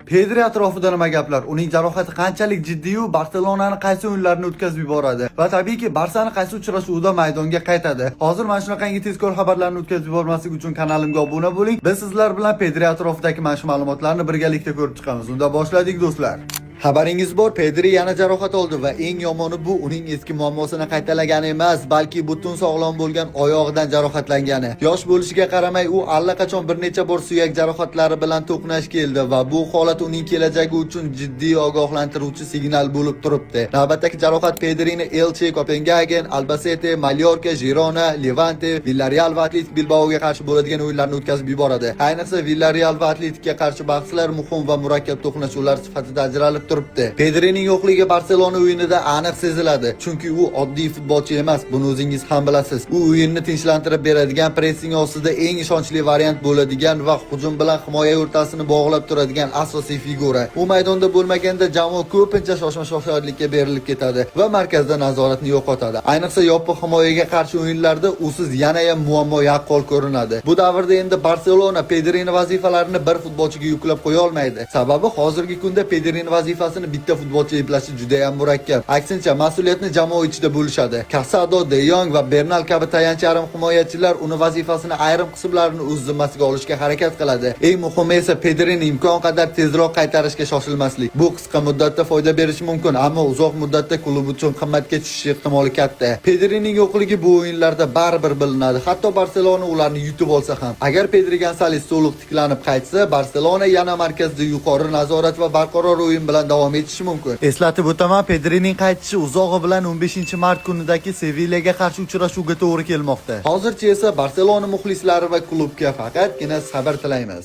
Pedri atrofida nima gaplar? Uning jarohati qanchalik jiddiy-u, Barselonani qaysi o'yinlarni o'tkazib yuboradi va tabiiyki Barsani qaysi uchrashuvda maydonga qaytadi. Hozir mana shunaqangi tezkor xabarlarni o'tkazib yubormaslik uchun kanalimga obuna bo'ling. Biz sizlar bilan Pedri atrofidagi mana shu ma'lumotlarni birgalikda ko'rib chiqamiz. Unda boshladik do'stlar. Xabaringiz bor, Pedri yana jarohat oldi va eng yomoni bu uning eski muammosini qaytalagani emas, balki butun sog'lom bo'lgan oyog'idan jarohatlangani. Yosh bo'lishiga qaramay, u allaqachon bir necha bor suyak jarohatlari bilan to'qnash keldi va bu holat uning kelajagi uchun jiddiy ogohlantiruvchi signal bo'lib turibdi. Navbatdagi jarohat Pedrini Elche, Kopenhagen, Albacete, Mallorca, Girona, Levante, Villarreal va Atletik Bilbao'ga qarshi bo'ladigan o'yinlarni o'tkazib yuboradi. Ayniqsa Villarreal va Atletikga qarshi bahslar muhim va murakkab to'qnashuvlar sifatida ajralib turibdi. Pedrining yo'qligi Barselona o'yinida aniq seziladi, chunki u oddiy futbolchi emas, buni o'zingiz ham bilasiz. U o'yinni tinchlantirib beradigan, pressing ostida eng ishonchli variant bo'ladigan va hujum bilan himoya o'rtasini bog'lab turadigan asosiy figura. U maydonda bo'lmaganda jamoa ko'pincha shoshma-shosharlikka berilib ketadi va markazda nazoratni yo'qotadi. Ayniqsa yopiq himoyaga qarshi o'yinlarda usiz yana ham muammo yaqqol ko'rinadi. Bu davrda endi Barselona Pedrining vazifalarini bir futbolchiga yuklab qo'ya olmaydi. Sababi hozirgi kunda Pedrining vazifasini bitta futbolchi eplashi juda ham murakkab. Aksincha, mas'uliyatni jamoa ichida bo'lishadi. Casado, De Jong va Bernal kabi tayanch yarim himoyachilar uni vazifasini ayrim qismlarini o'z zimmasiga olishga harakat qiladi. Eng muhimi esa Pedrini imkon qadar tezroq qaytarishga shoshilmaslik. Bu qisqa muddatda foyda berishi mumkin, ammo uzoq muddatda klub uchun qimmatga tushishi ehtimoli katta. Pedrining yo'qligi bu o'yinlarda baribir bilinadi, hatto Barselona ularni yutib olsa ham. Agar Pedri Gonzales to'liq tiklanib qaytsa, Barselona yana markazda yuqori nazorat va barqaror o'yin bilan davom etishi mumkin. Eslatib o'taman, Pedrining qaytishi uzog'i bilan 15-mart kunidagi Sevillaga qarshi uchrashuvga to'g'ri kelmoqda. Hozircha esa Barselona muxlislari va klubga faqatgina sabr tilaymiz.